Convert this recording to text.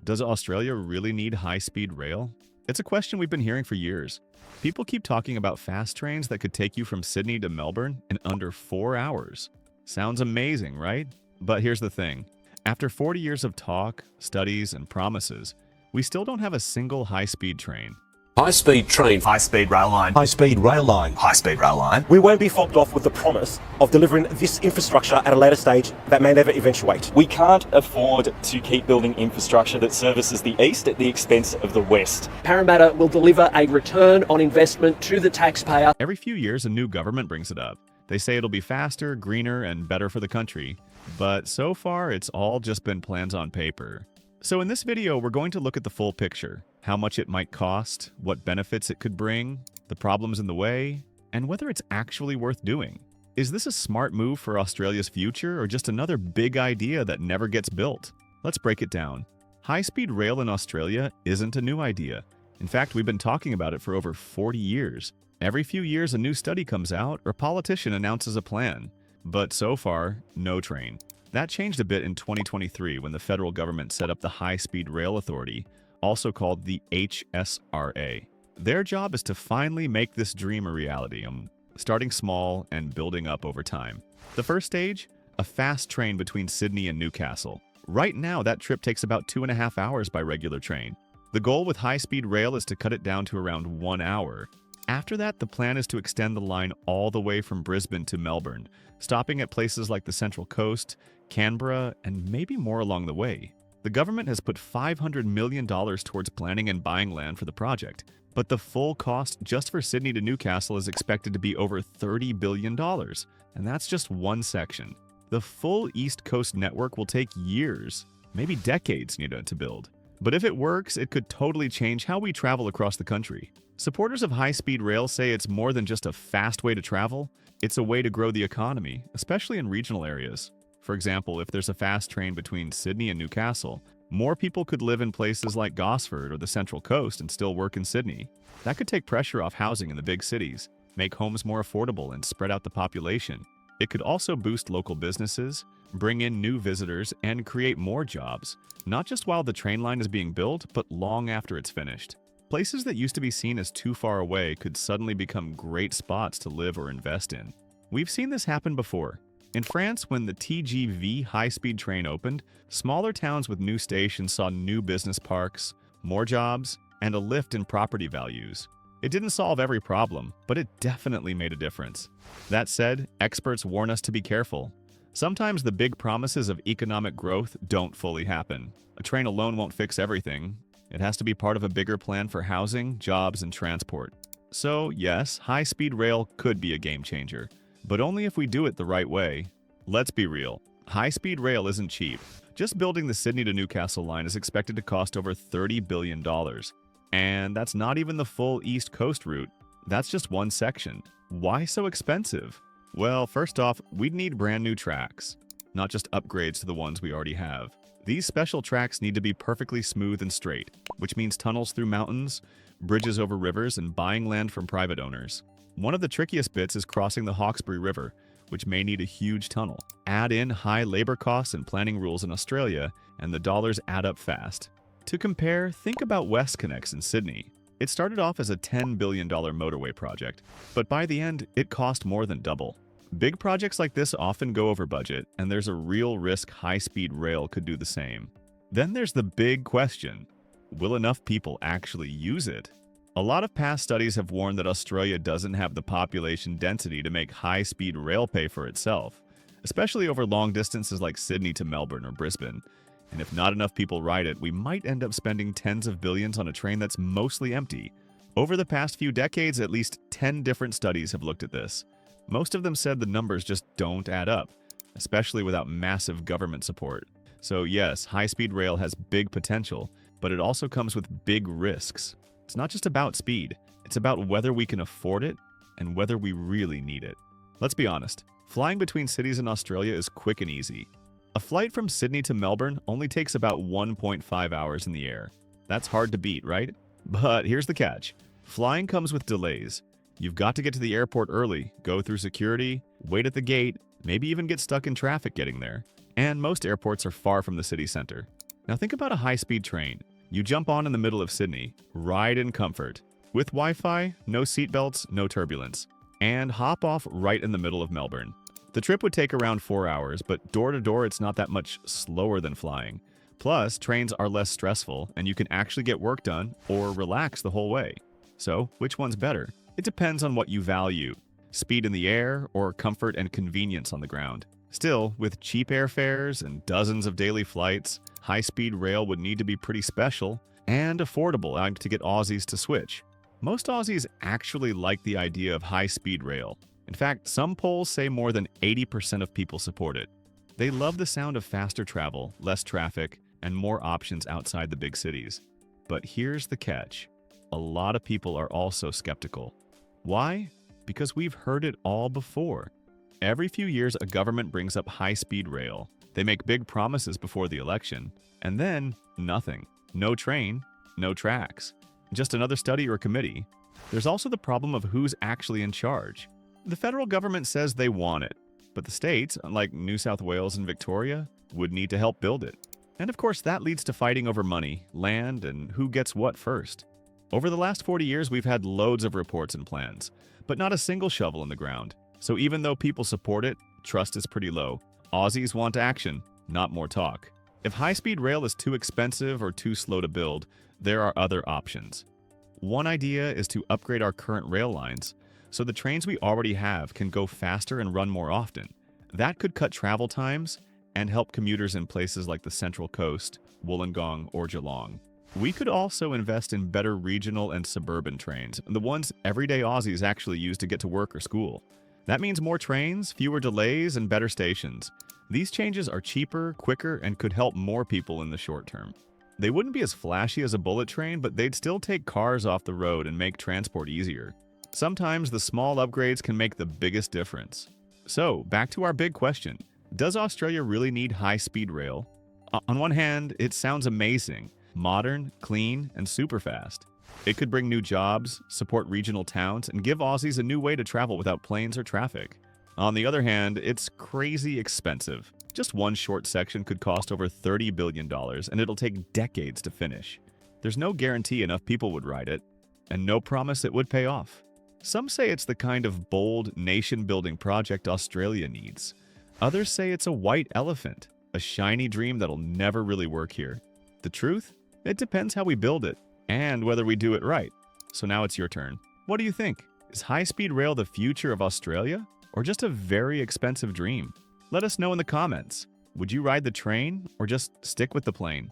Does Australia really need high-speed rail? It's a question we've been hearing for years. People keep talking about fast trains that could take you from Sydney to Melbourne in under 4 hours. Sounds amazing, right? But here's the thing. After 40 years of talk, studies, and promises, we still don't have a single high-speed train. High-speed train. High-speed rail line. High-speed rail line. High-speed rail line. We won't be fobbed off with the promise of delivering this infrastructure at a later stage that may never eventuate. We can't afford to keep building infrastructure that services the east at the expense of the west. Parramatta will deliver a return on investment to the taxpayer. Every few years, a new government brings it up. They say it'll be faster, greener, and better for the country. But so far, it's all just been plans on paper. So in this video, we're going to look at the full picture. How much it might cost, what benefits it could bring, the problems in the way, and whether it's actually worth doing. Is this a smart move for Australia's future or just another big idea that never gets built? Let's break it down. High-speed rail in Australia isn't a new idea. In fact, we've been talking about it for over 40 years. Every few years, a new study comes out or a politician announces a plan. But so far, no train. That changed a bit in 2023 when the federal government set up the High-Speed Rail Authority, also called the HSRA. Their job is to finally make this dream a reality, starting small and building up over time. The first stage? A fast train between Sydney and Newcastle. Right now, that trip takes about 2.5 hours by regular train. The goal with high-speed rail is to cut it down to around 1 hour. After that, the plan is to extend the line all the way from Brisbane to Melbourne, stopping at places like the Central Coast, Canberra, and maybe more along the way. The government has put $500 million towards planning and buying land for the project, but the full cost just for Sydney to Newcastle is expected to be over $30 billion, and that's just one section. The full East Coast network will take years, maybe decades to build. But if it works, it could totally change how we travel across the country. Supporters of high-speed rail say it's more than just a fast way to travel, it's a way to grow the economy, especially in regional areas. For example, if there's a fast train between Sydney and Newcastle, more people could live in places like Gosford or the Central Coast and still work in Sydney. That could take pressure off housing in the big cities, make homes more affordable, and spread out the population. It could also boost local businesses, bring in new visitors, and create more jobs, not just while the train line is being built, but long after it's finished. Places that used to be seen as too far away could suddenly become great spots to live or invest in. We've seen this happen before. In France, when the TGV high-speed train opened, smaller towns with new stations saw new business parks, more jobs, and a lift in property values. It didn't solve every problem, but it definitely made a difference. That said, experts warn us to be careful. Sometimes the big promises of economic growth don't fully happen. A train alone won't fix everything. It has to be part of a bigger plan for housing, jobs, and transport. So, yes, high-speed rail could be a game changer, but only if we do it the right way. Let's be real. High-speed rail isn't cheap. Just building the Sydney to Newcastle line is expected to cost over $30 billion. And that's not even the full East Coast route. That's just one section. Why so expensive? Well, first off, we'd need brand new tracks, not just upgrades to the ones we already have. These special tracks need to be perfectly smooth and straight, which means tunnels through mountains, bridges over rivers, and buying land from private owners. One of the trickiest bits is crossing the Hawkesbury River, which may need a huge tunnel. Add in high labor costs and planning rules in Australia, and the dollars add up fast. To compare, think about WestConnex in Sydney. It started off as a $10 billion motorway project, but by the end, it cost more than double. Big projects like this often go over budget, and there's a real risk high-speed rail could do the same. Then there's the big question: will enough people actually use it? A lot of past studies have warned that Australia doesn't have the population density to make high-speed rail pay for itself, especially over long distances like Sydney to Melbourne or Brisbane. And if not enough people ride it, we might end up spending tens of billions on a train that's mostly empty. Over the past few decades, at least 10 different studies have looked at this. Most of them said the numbers just don't add up, especially without massive government support. So yes, high-speed rail has big potential, but it also comes with big risks. It's not just about speed, it's about whether we can afford it and whether we really need it. Let's be honest, flying between cities in Australia is quick and easy. A flight from Sydney to Melbourne only takes about 1.5 hours in the air. That's hard to beat, right? But here's the catch. Flying comes with delays. You've got to get to the airport early, go through security, wait at the gate, maybe even get stuck in traffic getting there. And most airports are far from the city center. Now think about a high-speed train. You jump on in the middle of Sydney, ride in comfort, with Wi-Fi, no seatbelts, no turbulence, and hop off right in the middle of Melbourne. The trip would take around 4 hours, but door to door it's not that much slower than flying. Plus, trains are less stressful, and you can actually get work done or relax the whole way. So, which one's better? It depends on what you value. Speed in the air or comfort and convenience on the ground. Still, with cheap airfares and dozens of daily flights, high-speed rail would need to be pretty special and affordable to get Aussies to switch. Most Aussies actually like the idea of high-speed rail. In fact, some polls say more than 80% of people support it. They love the sound of faster travel, less traffic, and more options outside the big cities. But here's the catch. A lot of people are also skeptical. Why? Because we've heard it all before. Every few years, a government brings up high-speed rail. They make big promises before the election, and then nothing. No train, no tracks. Just another study or committee. There's also the problem of who's actually in charge. The federal government says they want it, but the states, like New South Wales and Victoria, would need to help build it. And of course, that leads to fighting over money, land, and who gets what first. Over the last 40 years, we've had loads of reports and plans, but not a single shovel in the ground. So even though people support it, trust is pretty low. Aussies want action, not more talk. If high-speed rail is too expensive or too slow to build, there are other options. One idea is to upgrade our current rail lines so the trains we already have can go faster and run more often. That could cut travel times and help commuters in places like the Central Coast, Wollongong, or Geelong. We could also invest in better regional and suburban trains, the ones everyday Aussies actually use to get to work or school. That means more trains, fewer delays, and better stations. These changes are cheaper, quicker, and could help more people in the short term. They wouldn't be as flashy as a bullet train, but they'd still take cars off the road and make transport easier. Sometimes the small upgrades can make the biggest difference. So, back to our big question. Does Australia really need high-speed rail? On one hand, it sounds amazing. Modern, clean, and super fast. It could bring new jobs, support regional towns, and give Aussies a new way to travel without planes or traffic. On the other hand, it's crazy expensive. Just one short section could cost over $30 billion, and it'll take decades to finish. There's no guarantee enough people would ride it, and no promise it would pay off. Some say it's the kind of bold, nation-building project Australia needs. Others say it's a white elephant, a shiny dream that'll never really work here. The truth? It depends how we build it, and whether we do it right. So now it's your turn. What do you think? Is high-speed rail the future of Australia, or just a very expensive dream? Let us know in the comments. Would you ride the train, or just stick with the plane?